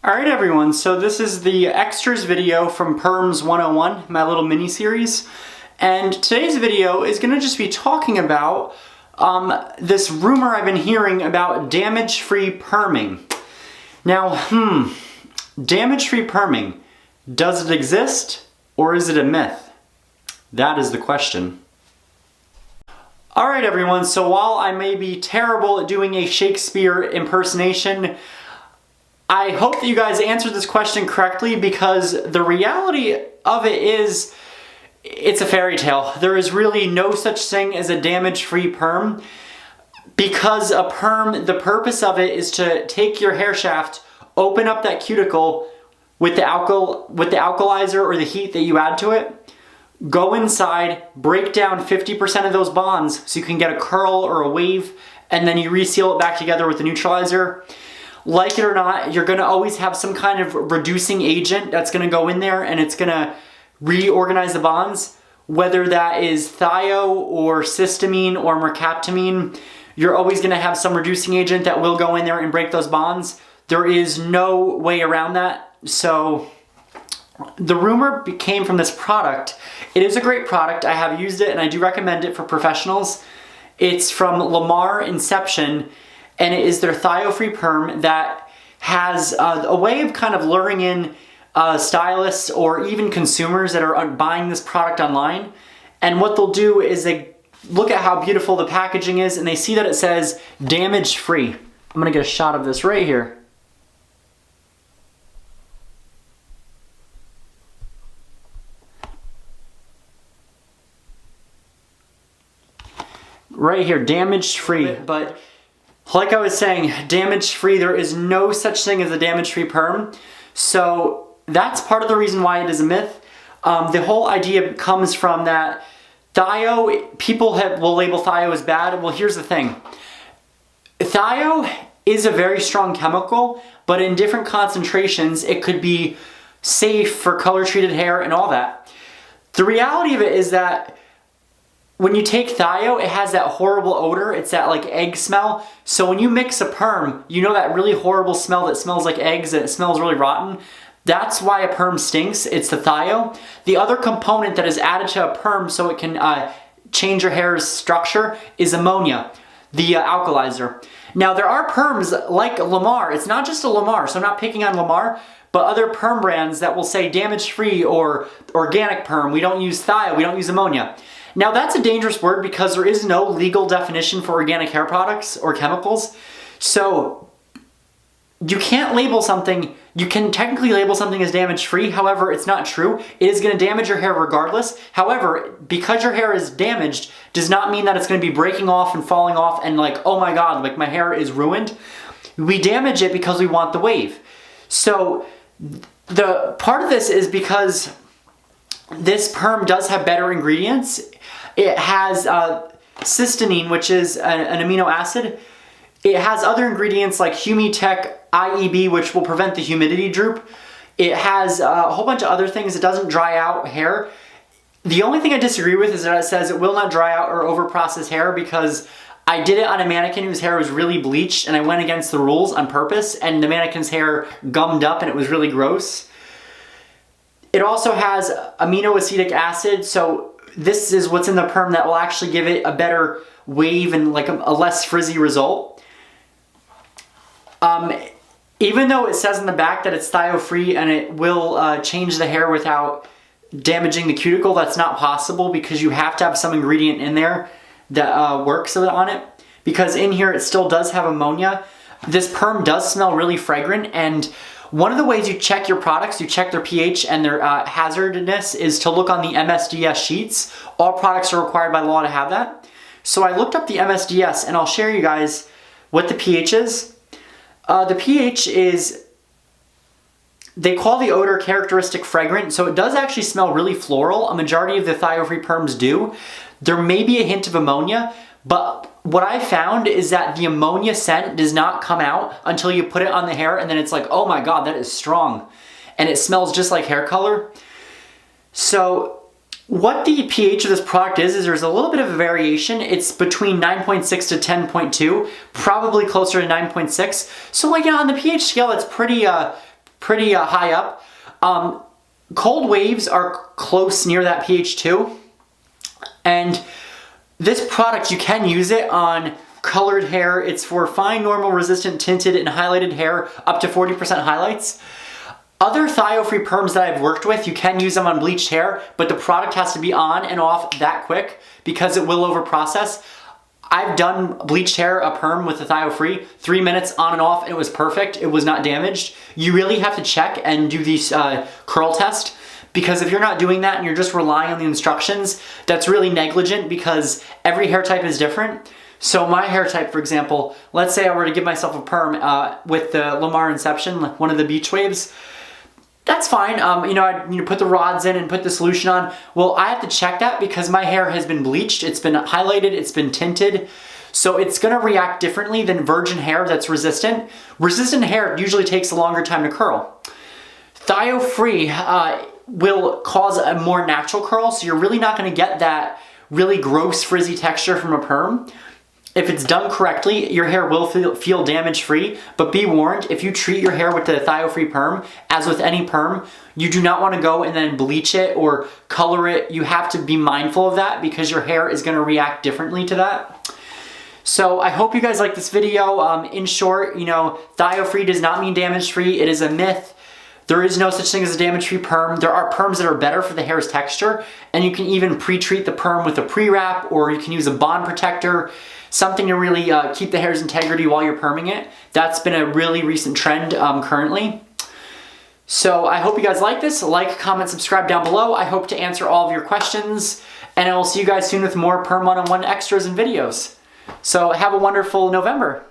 Alright everyone, so this is the extras video from Perms 101, my little mini-series. And today's video is going to just be talking about this rumor I've been hearing about damage-free perming. Now, damage-free perming, does it exist or is it a myth? That is the question. Alright everyone, so while I may be terrible at doing a Shakespeare impersonation, I hope that you guys answered this question correctly, because the reality of it is it's a fairy tale. There is really no such thing as a damage-free perm, because a perm, the purpose of it is to take your hair shaft, open up that cuticle with the alkalizer or the heat that you add to it, go inside, break down 50% of those bonds so you can get a curl or a wave, and then you reseal it back together with the neutralizer. Like it or not, you're going to always have some kind of reducing agent that's going to go in there and it's going to reorganize the bonds. Whether that is Thio or cysteamine or mercaptamine, you're always going to have some reducing agent that will go in there and break those bonds. There is no way around that. So the rumor came from this product. It is a great product. I have used it and I do recommend it for professionals. It's from Lamar Inception, and it is their Thio-free perm that has a way of kind of luring in stylists or even consumers that are buying this product online. And what they'll do is they look at how beautiful the packaging is and they see that it says damage-free. I'm gonna get a shot of this right here. Right here, damage-free. But like I was saying, damage-free, there is no such thing as a damage-free perm. So that's part of the reason why it is a myth. The whole idea comes from that Thio, people will label Thio as bad. Well, here's the thing. Thio is a very strong chemical, but in different concentrations, it could be safe for color-treated hair and all that. The reality of it is that when you take Thio, it has that horrible odor. It's that like egg smell. So when you mix a perm, you know that really horrible smell that smells like eggs and it smells really rotten. That's why a perm stinks. It's the Thio. The other component that is added to a perm so it can change your hair's structure is ammonia, the alkalizer. Now there are perms like Lamar. It's not just a Lamar, so I'm not picking on Lamar, but other perm brands that will say damage-free or organic perm. We don't use Thio, we don't use ammonia. Now that's a dangerous word because there is no legal definition for organic hair products or chemicals. So you can't label something, you can technically label something as damage-free, however, it's not true. It is going to damage your hair regardless. However, because your hair is damaged does not mean that it's going to be breaking off and falling off and like, oh my god, like my hair is ruined. We damage it because we want the wave. So the part of this is because this perm does have better ingredients. It has cysteamine, which is an amino acid. It has other ingredients like Humitech IEB, which will prevent the humidity droop. It has a whole bunch of other things. It doesn't dry out hair. The only thing I disagree with is that it says it will not dry out or over-process hair, because I did it on a mannequin whose hair was really bleached and I went against the rules on purpose and the mannequin's hair gummed up and it was really gross. It also has aminoacetic acid, so this is what's in the perm that will actually give it a better wave and like a less frizzy result. Even though it says in the back that it's Thio-free and it will change the hair without damaging the cuticle, that's not possible because you have to have some ingredient in there that works on it. Because in here it still does have ammonia. This perm does smell really fragrant, and one of the ways you check your products, you check their pH and their hazardness, is to look on the MSDS sheets. All products are required by law to have that. So I looked up the MSDS and I'll share you guys what the pH is. The pH is, they call the odor characteristic fragrant, so it does actually smell really floral. A majority of the Thio-free perms do. There may be a hint of ammonia, but what I found is that the ammonia scent does not come out until you put it on the hair, and then it's like, oh my god, that is strong. And it smells just like hair color. So what the pH of this product is there's a little bit of a variation. It's between 9.6 to 10.2, probably closer to 9.6. So like, on the pH scale, it's pretty pretty high up. Cold waves are close near that pH too. And this product, you can use it on colored hair. It's for fine, normal, resistant, tinted, and highlighted hair, up to 40% highlights. Other Thio-free perms that I've worked with, you can use them on bleached hair, but the product has to be on and off that quick because it will overprocess. I've done bleached hair, a perm with the Thio-free, 3 minutes on and off, and it was perfect. It was not damaged. You really have to check and do these curl test, because if you're not doing that and you're just relying on the instructions, that's really negligent because every hair type is different. So my hair type, for example, let's say I were to give myself a perm with the Lamar Inception, one of the beach waves. That's fine. You know, I put the rods in and put the solution on. Well, I have to check that because my hair has been bleached, it's been highlighted, it's been tinted. So it's gonna react differently than virgin hair that's resistant. Resistant hair usually takes a longer time to curl. Thio-free will cause a more natural curl, so you're really not gonna get that really gross frizzy texture from a perm. If it's done correctly, your hair will feel damage-free, but be warned, if you treat your hair with the Thio-free perm, as with any perm, you do not want to go and then bleach it or color it. You have to be mindful of that because your hair is going to react differently to that. So I hope you guys like this video. In short, you know, Thio-free does not mean damage-free. It is a myth. There is no such thing as a damage-free perm. There are perms that are better for the hair's texture, and you can even pre-treat the perm with a pre-wrap, or you can use a bond protector, something to really keep the hair's integrity while you're perming it. That's been a really recent trend currently. So I hope you guys like this. Like, comment, subscribe down below. I hope to answer all of your questions, and I will see you guys soon with more Perm 101 extras and videos. So have a wonderful November.